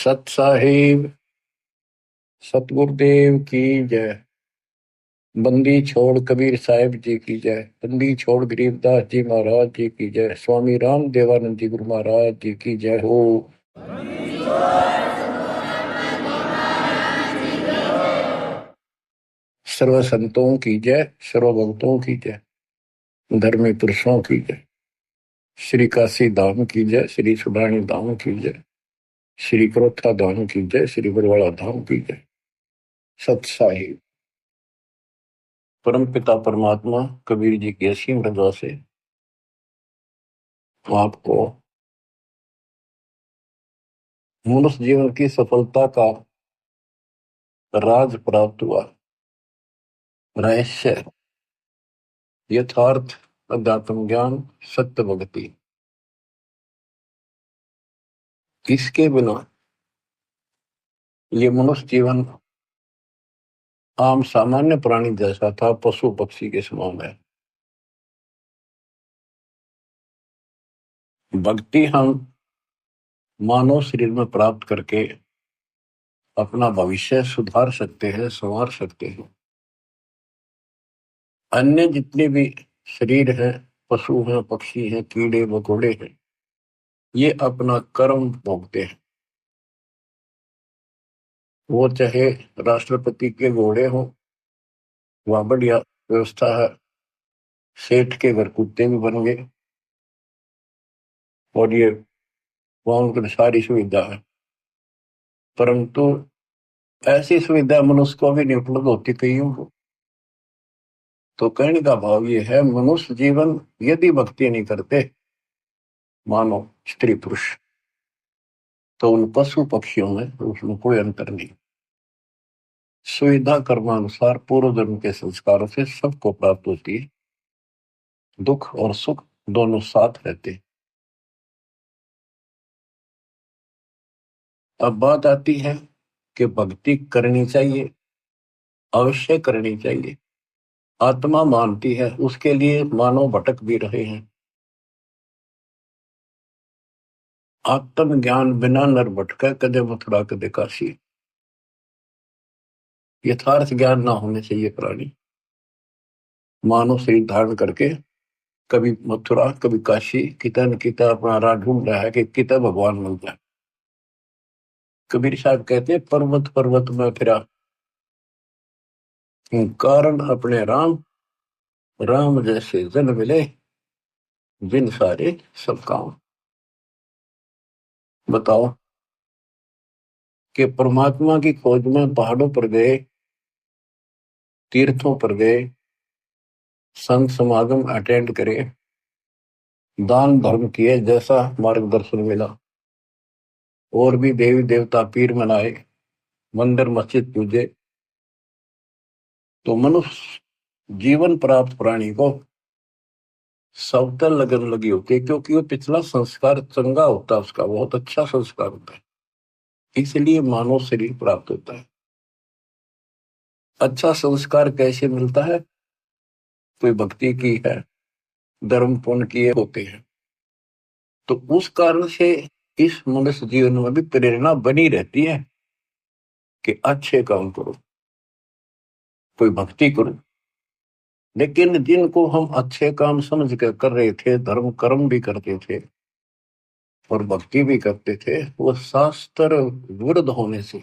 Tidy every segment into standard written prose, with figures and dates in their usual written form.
सत साहिब सतगुरुदेव की जय। बंदी छोड़ कबीर साहिब जी की जय। बंदी छोड़ गरीबदास जी महाराज जी की जय। स्वामी राम देवानंद जी गुरु महाराज जी की जय हो। सर्व संतों की जय, सर्व भक्तों की जय, धर्मी पुरुषों की जय। श्री काशी धाम की जय, श्री सुडानी धाम की जय, श्री क्रोथा धाम की जय, श्री बरवाड़ा धाम की जय। सत साहिब परम पिता परमात्मा कबीर जी की असीम रजा से आपको मनुष्य जीवन की सफलता का राज प्राप्त हुआ। रहस्य, यथार्थ, अध्यात्म ज्ञान, सत्य भक्ति। इसके बिना ये मनुष्य जीवन आम सामान्य प्राणी जैसा था, पशु पक्षी के समान है। भक्ति हम मानव शरीर में प्राप्त करके अपना भविष्य सुधार सकते हैं, संवार सकते हैं। अन्य जितने भी शरीर हैं, पशु हैं, पक्षी हैं, कीड़े मकोड़े हैं, ये अपना कर्म भोगते हैं। वो चाहे राष्ट्रपति के घोड़े हो, वहां बढ़िया व्यवस्था है, सेठ के घर कुत्ते भी बन गए और ये वहां उनकी सारी सुविधा है। परंतु ऐसी सुविधा मनुष्य को भी नहीं उपलब्ध होती कईयों को। तो कहने का भाव ये है, मनुष्य जीवन यदि भक्ति नहीं करते मानो स्त्री पुरुष, तो उन पशु पक्षियों में उसमें कोई अंतर नहीं। सुविधा कर्मानुसार पूर्व जन्म के संस्कारों से सबको प्राप्त होती है। दुख और सुख दोनों साथ रहते हैं। अब बात आती है कि भक्ति करनी चाहिए, अवश्य करनी चाहिए। आत्मा मानती है, उसके लिए मानव भटक भी रहे हैं। आत्म ज्ञान बिना नर भटका कदे मथुरा कदे काशी। यथार्थ ज्ञान ना होने चाहिए प्राणी। मानव शरीर धारण करके कभी मथुरा कभी काशी, किता न किता अपना राह ढूंढ रहा है कि किता भगवान मिल जाए। कबीर साहब कहते हैं, पर्वत पर्वत में फिरा, कारण अपने राम, राम जैसे जन मिले, जिन सारे सब काम। बताओ कि परमात्मा की खोज में पहाड़ों पर गए, तीर्थों पर गए, संत समागम अटेंड करे, दान धर्म किए, जैसा मार्गदर्शन मिला, और भी देवी देवता पीर मनाए, मंदिर मस्जिद पूजे, तो मनुष्य जीवन प्राप्त प्राणी को सबतर लगन लगी होती है, क्योंकि वो पिछला संस्कार चंगा होता है, उसका बहुत अच्छा संस्कार होता है, इसलिए मानव शरीर प्राप्त होता है। अच्छा संस्कार कैसे मिलता है? कोई भक्ति की है, धर्म पुण्य किए होते हैं, तो उस कारण से इस मनुष्य जीवन में भी प्रेरणा बनी रहती है कि अच्छे काम करो, कोई भक्ति करो। लेकिन जिनको हम अच्छे काम समझ कर रहे थे, धर्म कर्म भी करते थे और भक्ति भी करते थे, वो शास्त्र विरुद्ध होने से,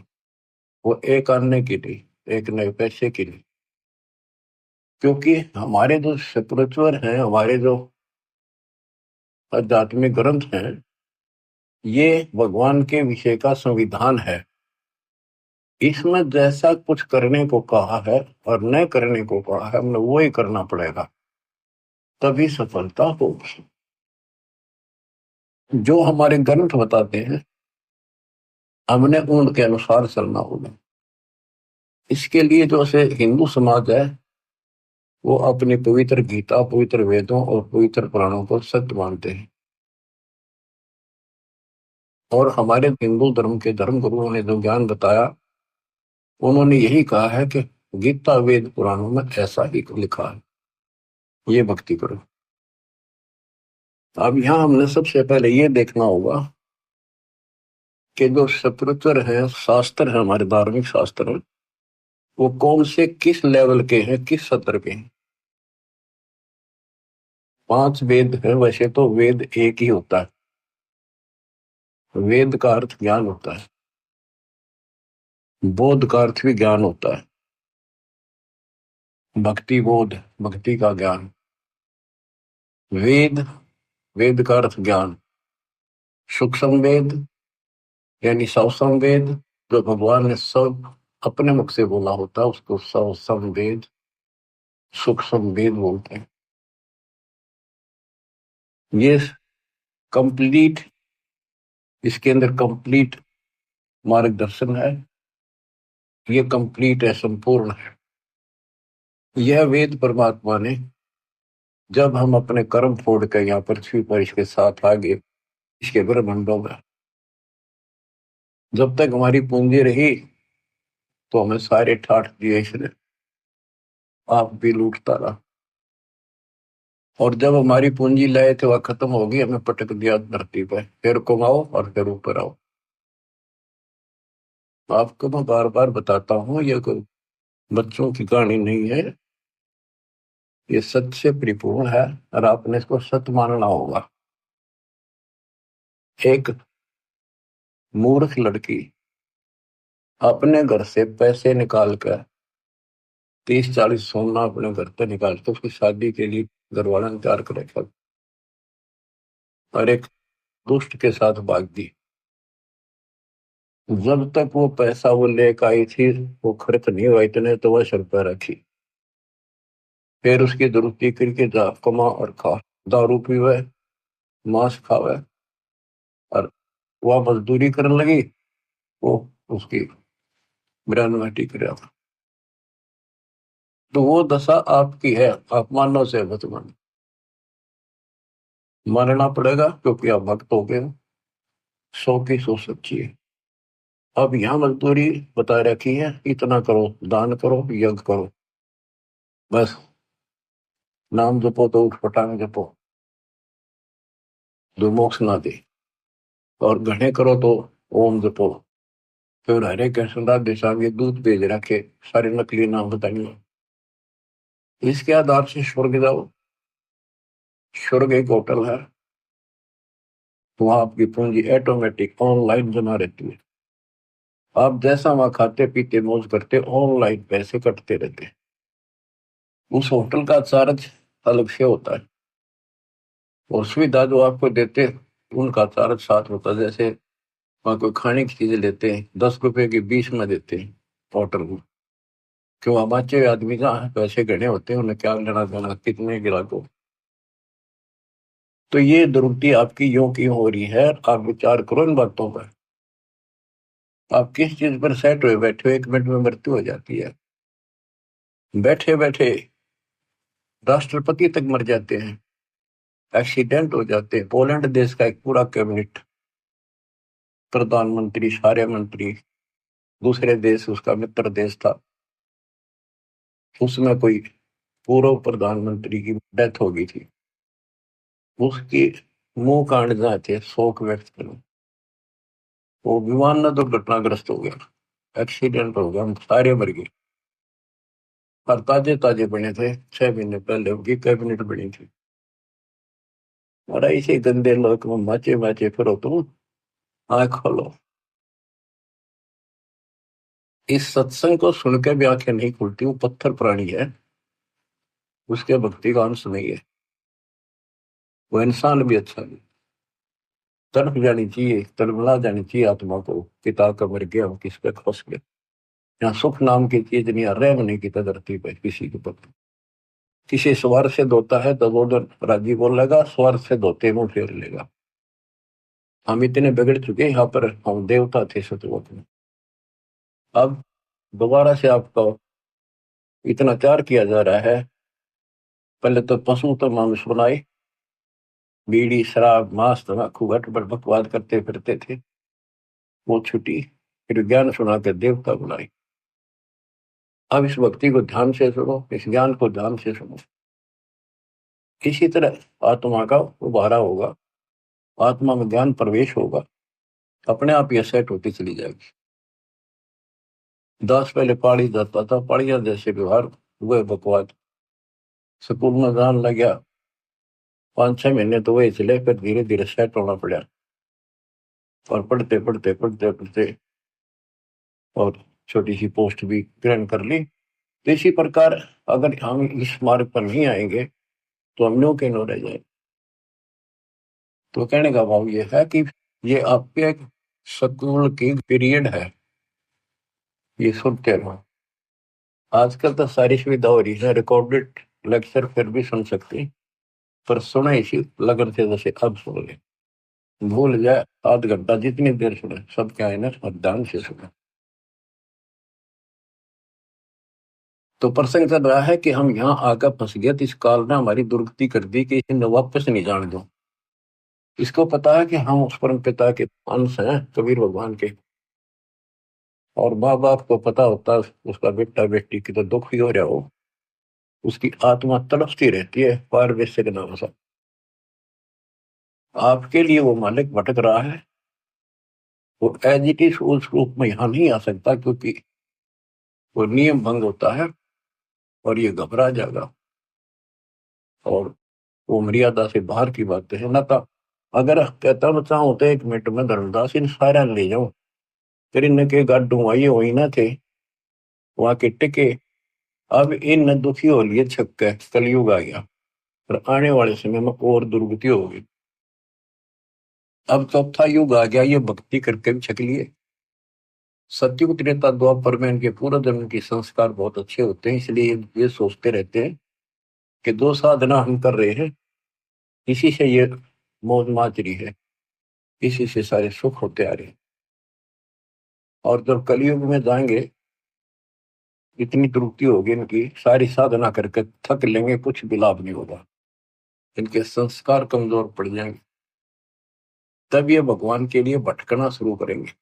वो एक आने की नहीं, एक नए पैसे की नहीं। क्योंकि हमारे जो स्पिरिचुअल हैं, हमारे जो आध्यात्मिक ग्रंथ हैं, ये भगवान के विषय का संविधान है। इसमें जैसा कुछ करने को कहा है और न करने को कहा है, हमने वो ही करना पड़ेगा, तभी सफलता होगी। जो हमारे ग्रंथ बताते हैं, हमने उनके अनुसार चलना होगा। इसके लिए जो से हिंदू समाज है, वो अपनी पवित्र गीता, पवित्र वेदों और पवित्र पुराणों को सत्य मानते हैं। और हमारे हिंदू धर्म के धर्म गुरुओं ने जो ज्ञान बताया, उन्होंने यही कहा है कि गीता वेद पुराणों में ऐसा ही लिखा है, ये भक्ति करो। अब यहां हमने सबसे पहले ये देखना होगा कि जो स्पिरिचुअल है, शास्त्र है, हमारे धार्मिक शास्त्र, वो कौन से किस लेवल के हैं, किस स्तर के हैं। 5 वेद है, वैसे तो वेद एक ही होता है। वेद का अर्थ ज्ञान होता है, बोध का अर्थ भी ज्ञान होता है। भक्ति बोध, भक्ति का ज्ञान। वेद, वेद का अर्थ ज्ञान। सूक्ष्म वेद यानी सवसम वेद, जो भगवान ने सब अपने मुख से बोला होता है, उसको सवसम वेद, सूक्ष्म वेद बोलते हैं। ये कंप्लीट, इसके अंदर कंप्लीट मार्गदर्शन है, ये कंप्लीट है, संपूर्ण है। यह वेद परमात्मा ने, जब हम अपने कर्म छोड़ कर यहाँ पृथ्वी पर इसके साथ आ गए, इसके ब्रह्मांडों में, जब तक हमारी पूंजी रही तो हमें सारे ठाठ दिए इसने, आप भी लूटता रहा। और जब हमारी पूंजी लाए थे वह खत्म हो गई, हमें पटक दिया धरती पर, फिर कमाओ और फिर ऊपर आओ। आपको मैं बार बार बताता हूँ, यह कोई बच्चों की कहानी नहीं है, ये सत्य से परिपूर्ण है और आपने इसको सत्य मानना होगा। एक मूर्ख लड़की अपने घर से पैसे निकाल कर, 30-40 सोना अपने घर से निकाल कर उसकी शादी के लिए घर वाला ने तैयार कर रखा, और एक दुष्ट के साथ भाग दी। जब तक वो पैसा वो लेकर आई थी, वो खर्च नहीं हुआ इतने, तो वह सर पर रखी। फिर उसकी दुरुस्ती करके जा कमा और खा, दारू पीवे, मांस खावे, और वह मजदूरी करने लगी, वो उसकी बयानबाजी कर रहा था। तो वो दशा आपकी है, आप मानो से मत मानो, मानना पड़ेगा क्योंकि आप भक्त हो गए हो। 100 की 100 सच्ची है। अब यहाँ मजदूरी बता रखी है, इतना करो, दान करो, यज्ञ करो, बस नाम जपो तो उठ पटांग जपो, जो मोक्ष ना दे। और घने करो तो ओम जपो। फिर हरे कृष्ण राधे श्याम ये दूध भेज रखे, सारे नकली नाम बताएंगे। इसके आधार से स्वर्ग जाओ। स्वर्ग एक होटल है, तो वहां आपकी पूंजी ऑटोमेटिक ऑनलाइन जमा रहती है। आप जैसा वहां खाते पीते मौज करते, ऑनलाइन पैसे कटते रहते हैं। उस होटल का चार्ज अलग से होता है, और सुविधा जो आपको देते हैं, उनका चार्ज साथ होता है। जैसे वहां कोई खाने की चीजें लेते हैं, 10 रुपए की 20 में देते हैं होटल में। क्यों, हमारे आदमी का पैसे गणे होते हैं, उन्हें क्या लेना देना कितने गिराको। तो ये दुर्गति आपकी यूं की हो रही है, आप विचार करो इन बातों पर। आप किस चीज पर सेट हुए बैठे हो, 1 मिनट में मृत्यु हो जाती है। बैठे बैठे राष्ट्रपति तक मर जाते हैं, एक्सीडेंट हो जाते हैं। पोलैंड देश का एक पूरा कैबिनेट, प्रधानमंत्री, सारे मंत्री, दूसरे देश, उसका मित्र देश था, उसमें कोई पूर्व प्रधानमंत्री की डेथ हो गई थी। उसकी मुंह कांड जाए थे शोक व्यक्त करें, वो विमान न दुर्घटनाग्रस्त हो गया, एक्सीडेंट हो गया, हम सारे मर गए। और ताजे ताजे बने थे, 6 महीने पहले उनकी कैबिनेट बनी थी। और ऐसे गंदे लोग माचे माचे फिरो तुम, आंख खोलो। इस सत्संग को सुनकर भी आंखें नहीं खुलती, वो पत्थर प्राणी है, उसके भक्ति का अंश नहीं है, वो इंसान भी अच्छा नहीं। तड़प जानी चाहिए, तड़पला जानी चाहिए आत्मा को, पिता का मर गया हम किस पे फंस गए। यहाँ सुख नाम की चीज नहीं, रह नहीं की धरती पे किसी के प्रति। किसी स्वर से धोता है तो वो राजी बोल लेगा, स्वर से धोते मुंह फेर लेगा। हम इतने बिगड़ चुके, यहाँ पर हम देवता थे सतलोक में। अब दोबारा से आपको इतना प्यार किया जा रहा है। पहले तो पशु तो मनुष्य बनाए, बीड़ी शराब मांस तम्बाकू गटबड़ बकवाद करते फिरते थे, वो छुट्टी। फिर ज्ञान सुना के देवता बुलाए। अब इस भक्ति को ध्यान से सुनो, इस ज्ञान को ध्यान से सुनो। इसी तरह आत्मा का उबारा होगा, आत्मा में ज्ञान प्रवेश होगा, अपने आप ये सेट होती चली जाएगी। दास पहले पहाड़ी जाता था, पहाड़िया जैसे व्यवहार हुए बकवाद, स्कूल में जान लग गया, 5-6 महीने तो वही चले, फिर धीरे धीरे सेट होना पड़ा, और पढ़ते पढ़ते पढ़ते पढ़ते और छोटी सी पोस्ट भी ग्रहण कर ली। तो इसी प्रकार अगर हम इस मार्ग पर नहीं आएंगे तो हम नो के नो रह जाएंगे। तो कहने का भाव ये है कि ये आपके एक स्कूल की पीरियड है, ये सुनते रहो। आजकल तो सारी सुविधा हो रही है, रिकॉर्डेड लेक्चर फिर भी सुन सकते, पर सुने इसी लगन से जैसे अब सुन ले, भूल जाए आध घंटा जितनी देर सुने, सब क्या है ना, ध्यान से सुने। तो प्रसंग चल रहा है कि हम यहाँ आकर फंस गए, तो इस काल ने हमारी दुर्गति कर दी कि इन्हें वापस नहीं जाने दो। इसको पता है कि हम उस परम पिता के अंश हैं, कबीर भगवान के, और माँ बाप को पता होता है उसका बेटा बेटी की तो दुख ही हो रहा हो, उसकी आत्मा तड़पती रहती है पार वैश्य के नाम से। आपके लिए वो मालिक भटक रहा है, वो एज इट इज उस रूप में यहाँ नहीं आ सकता, क्योंकि वो नियम भंग होता है और ये घबरा जाएगा, और वो मर्यादा से बाहर की बातें है ना। तो अगर कहता मैं चाहूँ तो 1 मिनट में धर्मदास इन सारा ले जाऊं, फिर इनके गाड्डू आई हुई ना थे वहां के टिके, अब इन दुखी हो लिए छक्के, कलयुग आ गया, और आने वाले समय में और दुर्गति होगी। अब चौथा युग आ गया, ये भक्ति करके भी छक लिए। सतयुग त्रेता द्वापर में इनके पूर्व जन्म के संस्कार बहुत अच्छे होते हैं, इसलिए ये सोचते रहते हैं कि जो साधना हम कर रहे हैं इसी से ये मौज माच रही है, इसी से सारे सुख होते आ रहे हैं। और जब कलयुग में जाएंगे इतनी त्रुटि होगी इनकी, सारी साधना करके थक लेंगे, कुछ भी लाभ नहीं होगा, इनके संस्कार कमजोर पड़ जाएंगे, तब ये भगवान के लिए भटकना शुरू करेंगे,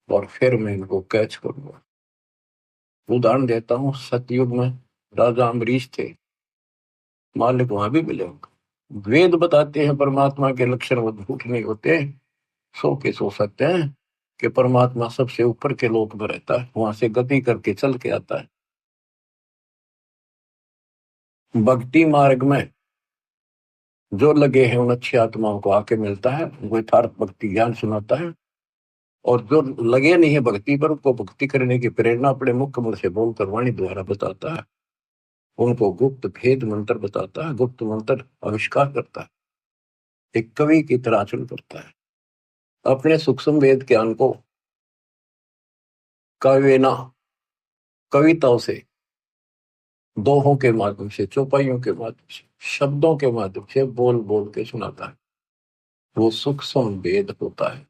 और फिर मैं इनको कैच करूंगा। उदाहरण देता हूँ, सतयुग में राजा अम्बरीश थे, मालिक वहां भी मिले होंगे। वेद बताते हैं परमात्मा के लक्षण वो झूठ नहीं होते, 100 के 100 सत्य हैं कि परमात्मा सबसे ऊपर के लोक में रहता है, वहां से गति करके चल के आता है। भक्ति मार्ग में जो लगे हैं उन अच्छी आत्माओं को आके मिलता है, वो यथार्थ भक्ति ज्ञान सुनाता है, और जो लगे नहीं है भक्ति पर, उनको भक्ति करने की प्रेरणा अपने मुख मुंह से बोलकर वाणी द्वारा बताता है, उनको गुप्त भेद मंत्र बताता है, गुप्त मंत्र आविष्कार करता है, एक कवि की तरह आचरण करता है, अपने सूक्ष्म वेद ज्ञान को काव्यना कविताओं से, दोहों के माध्यम से, चौपाइयों के माध्यम से, शब्दों के माध्यम से बोल बोल के सुनाता है, वो सूक्ष्म वेद होता है।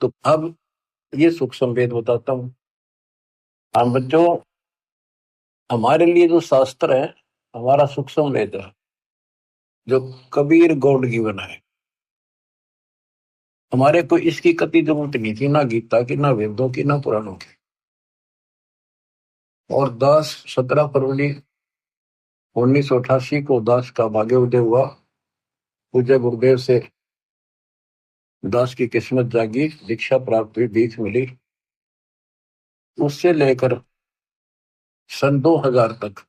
तो अब ये सूक्ष्म वेद बताता हूं। हम बच्चों, हमारे लिए जो शास्त्र है हमारा सूक्ष्म वेद है, जो कबीर गॉड गिवन है। हमारे को इसकी कति जरूरत नहीं थी, ना गीता की, ना वेदों की, ना पुराणों की। और दास 17 फरवरी 1988 को दास का भाग्य उदय हुआ, पूज्य गुरुदेव से दास की किस्मत जागी, दीक्षा प्राप्त हुई, दीख मिली। उससे लेकर सन 2000 तक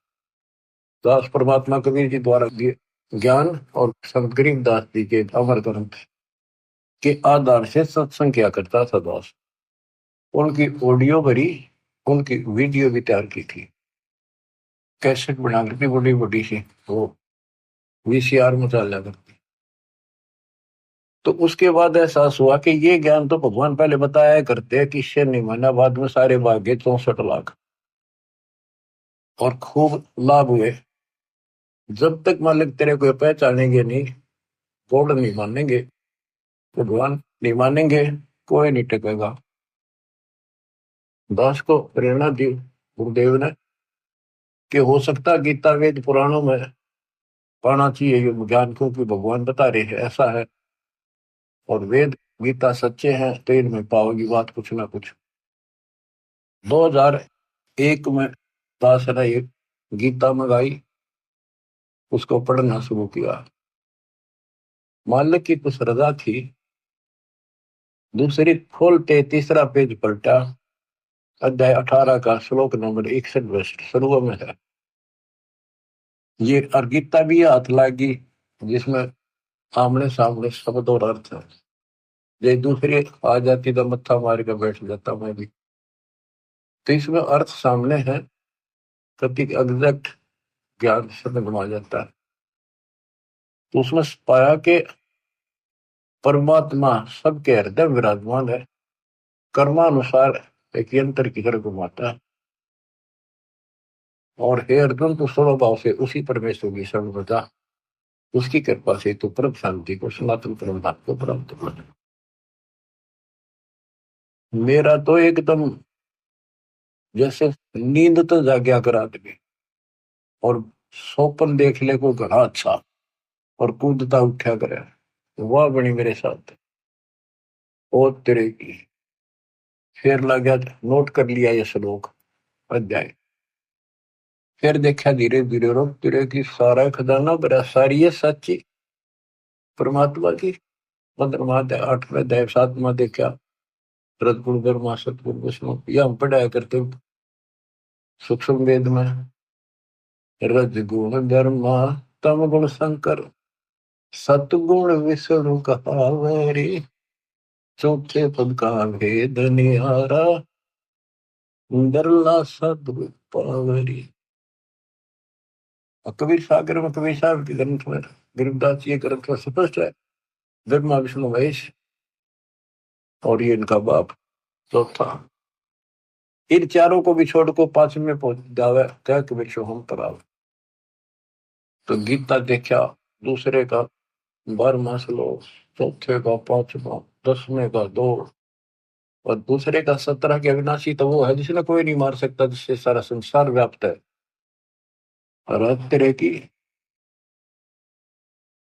दास परमात्मा कबीर जी द्वारा दिए ज्ञान और संत गरीबदास जी के अमर ग्रंथ के आधार से सत्संग किया करता था दास। उनकी ऑडियो भरी, उनकी वीडियो भी तैयार की थी, कैसेट बना करती बड़ी बड़ी सी, वो वीसीआर में चल करती। तो उसके बाद एहसास हुआ कि ये ज्ञान तो भगवान पहले बताया करते हैं, किससे नहीं माना, बाद में सारे भागे 64 लाख, और खूब लाभ हुए। जब तक मालिक तेरे को पहचानेंगे नहीं, गॉड नहीं मानेंगे, भगवान नहीं मानेंगे, कोई नहीं टिकेगा। दास को प्रेरणा दी गुरुदेव ने कि हो सकता गीता वेद पुराणों में पाना चाहिए ये ज्ञान, क्योंकि भगवान बता रहे हैं ऐसा है, और वेद गीता सच्चे हैं तो इनमें पाओगी बात कुछ ना कुछ। 2001 में दास ने ये गीता मंगाई, उसको पढ़ना शुरू किया। मालिक की कुछ रजा थी। दूसरी खोलते तीसरा पेज पलटा, अध्याय 18 का श्लोक नंबर 61 शुरू में है। ये और गीता भी हाथ लागी, जिसमें आमने सामने शब्द और अर्थ है। ये दूसरी आ जाती तो मत्था मार के बैठ जाता मैं भी। तो इसमें अर्थ सामने है, प्रतीक एग्जैक्ट ज्ञान समझ में आ जाता है। तो उसमें पाया कि परमात्मा सबके हृदय में विराजमान है, कर्मानुसार एक यंत्र की तरह घुमाता है। और हे अर्जुन, तो स्वभाव से उसी परमेश्वर की शरण बजा, उसकी कृपा से तो परम शांति को, सनातन परम धाम को प्राप्त कर। मेरा तो एकदम जैसे नींद तो जाग्या कर आदमी, और सोपन देख ले को घना अच्छा, और कूदता उठा करे, वह बनी मेरे साथ। ओ तेरे की, फिर लग गया, नोट कर लिया ये श्लोक अध्याय। फिर देखा धीरे धीरे रो तेरे की सारा खजाना बड़ा, सारी है सच्ची परमात्मा की। 15वां अध्याय 8वें अध्याय 7वां देखा, रजगुण ब्रह्मा सतगुण विष्णु, यह हम पढ़ाया करते सूक्ष्म वेद में। रजगुण ब्रह्मा तम गुण शंकर, सतगुण विष्णु कहावरी, चौथे पद का भेद निहारा, डरला सदगुण पावरी। कबीर सागर में, कबीर साहब के ग्रंथ में, गरीबदास जी के ग्रंथ में स्पष्ट है, ब्रह्मा विष्णु महेश और ये इनका बाप चौथा। इन चारों को भी छोड़ को पांचवें में पहुंच जावे, क्या कबीर शो हम करावे। तो गीता देखा, दूसरे का 12वां श्लोक, चौथे का 5वां, 10वें का 2, और दूसरे का 17 के अविनाशी तो वो है जिसने कोई नहीं मार सकता, जिससे सारा संसार व्याप्त है। और तेरे की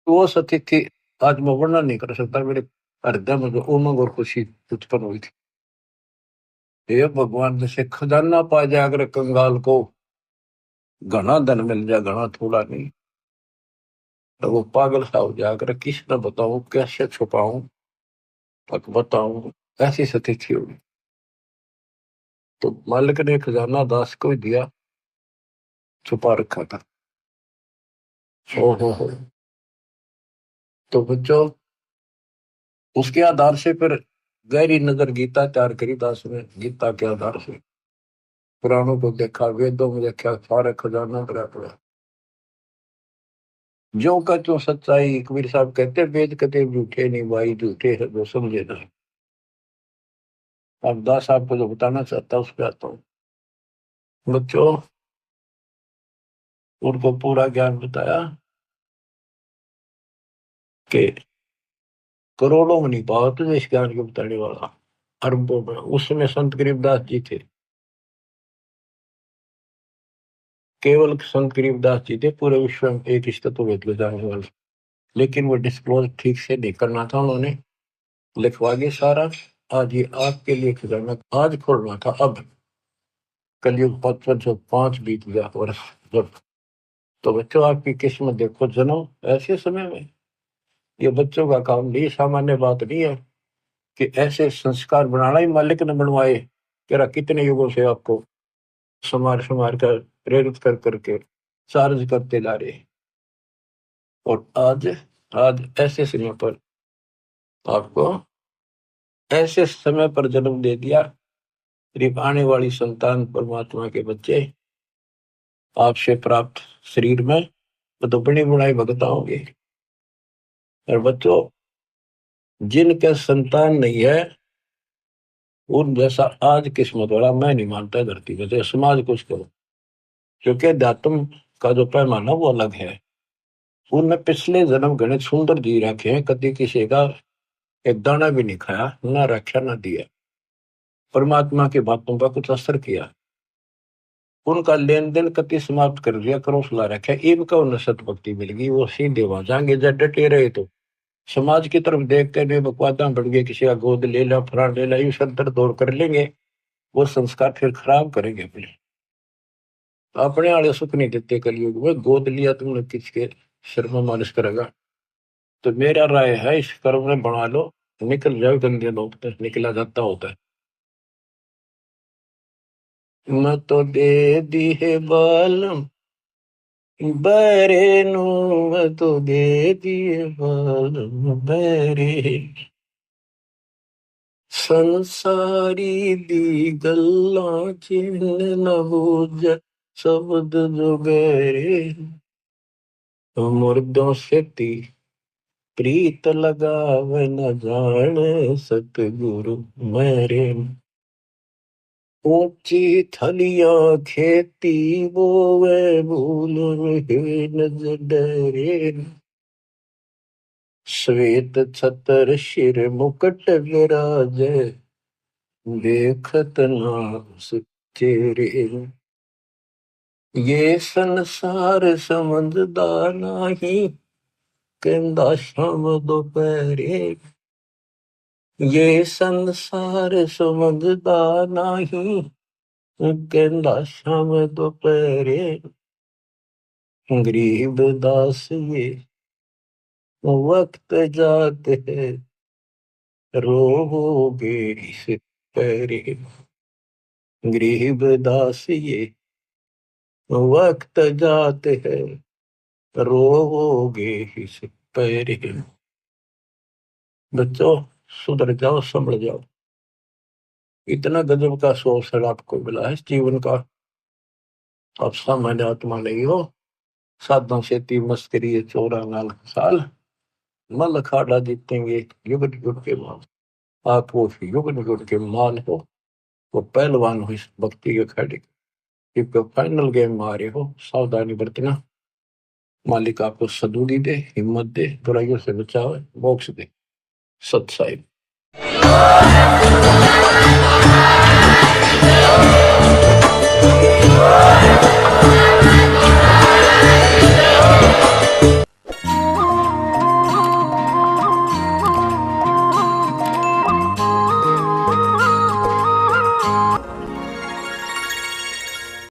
वो सती थी, आज मैं वर्णन नहीं कर सकता। मेरे हृदय में जो उमंग और खुशी उत्पन्न हुई थी, हे भगवान, जैसे खजाना पा जाए अगर कंगाल को, घना धन मिल जाए, घना थोड़ा नहीं, तो वो पागल सा हो जाए अगर किस न बताऊं, कैसे छुपाऊं, तक बताऊं, ऐसी स्थिति होगी। तो मालिक ने खजाना दास को ही दिया, छुपा रखा था। हो। तो बच्चों, उसके आधार से फिर गहरी नजर गीता तैयार करी दास ने। गीता के आधार से पुराणों को देखा, वेदों में देखा, सारे खजाना करा पड़ा, जो का जो सच्चाई। कबीर साहब कहते हैं, वेद कते झूठे नहीं भाई, झूठे है जो समझे ना। अब दास आपको जो बताना चाहता हूँ उस पर आता हूँ। बच्चों, उनको पूरा ज्ञान बताया कि करोड़ों में नहीं पाओ तो इस ज्ञान को बताने वाला, अरबों में। उस समय संत गरीबदास जी थे, केवल संत गरीबदास जी थे पूरे विश्व में एक रिश्ता तो वेद ले जाने वाले। लेकिन वो डिस्क्लोज ठीक से नहीं करना था उन्होंने, लिखवा के सारा। आज ये आपके लिए खजाना आज खोलना था। अब कलयुग 505 बीत गया वर्ष जब। तो बच्चों, आपकी किस्मत देखो, जन्म ऐसे समय में, ये बच्चों का काम नहीं, सामान्य बात नहीं है कि ऐसे संस्कार बनाना ही मालिक ने बनवाए। तेरा कितने युगों से आपको संवार संवार कर, प्रेरित कर करके चार्ज करते ला रहे, और आज आज ऐसे समय पर आपको, ऐसे समय पर जन्म दे दिया। करीब आने वाली संतान परमात्मा के बच्चे आपसे प्राप्त शरीर में तो बड़ी बुढ़ाई भगता होंगे। और बच्चों, जिनके संतान नहीं है, उन जैसा आज किस्मत वाला मैं नहीं मानता धरती में। तो समाज कुछ करो, क्योंकि अध्यात्म का जो पैमाना वो अलग है। उनमें पिछले जन्म गणित सुंदर जी रखे हैं, कभी किसी का एक दाना भी नहीं खाया, ना रक्षा ना दिया, परमात्मा की बातों का कुछ असर किया, उनका लेन देन कति समाप्त कर दिया, करोसला रखा, इनका उन्हें सत भक्ति मिल गई, वो सीधे वहां जाएंगे। जब डटे रहे तो समाज की तरफ देखते हुए बकवादा बढ़ गए, किसी का गोद ले ला, फरान ले ला, यूं सर दौड़ कर लेंगे। वो संस्कार फिर खराब करेंगे अपने। अपने वाले सुख नहीं देते कलयुग में। गोद लिया तुमने, किसके सिर में मालिश करेगा। तो मेरा राय है इस कर्म में बना लो, निकल जाओ गंदे लोग तो निकला जाता होता है। मैं तो दे दी है बालम बरे नू, मैं तो दे दिए बालम बरे, संसारी दी गल्लां चिन्ह न बूझ शब्द जो गहरे, मुर्दों से ती प्रीत लगावे न जाने सतगुरु मेरे। ऊंची थलियां खेती बोवे भूल रहे नज डरे, श्वेत छतर शिर मुकुट विराजे देखत नास चेहरे। ये संसार समझदा नहीं कहंदा शाम दोपहरे, ये संसार समझदा नहीं कहंदा शाम दोपहरे, गरीब दास ये वक्त जाते है रोगे इस पैरे, गरीब दास ये वक्त जाते है रोगे इस पैरे। बच्चों सुधर जाओ, संभल जाओ। इतना गजब का अवसर आपको मिला है इस जीवन का, आप सामान्य आत्मा नहीं हो। साधना सेती मस्करी चौरा नाल साल मल अखाड़ा जीतेंगे युग युग के बाद। आप वो युग युग के मान हो, वो पहलवान हो इस भक्ति के अखाड़े के, फाइनल गेम में आ रहे हो, सावधानी बरतना। मालिक आपको सदूरी दे, हिम्मत दे, बुराइयों से बचावे, मोक्ष दे। सत साहिब।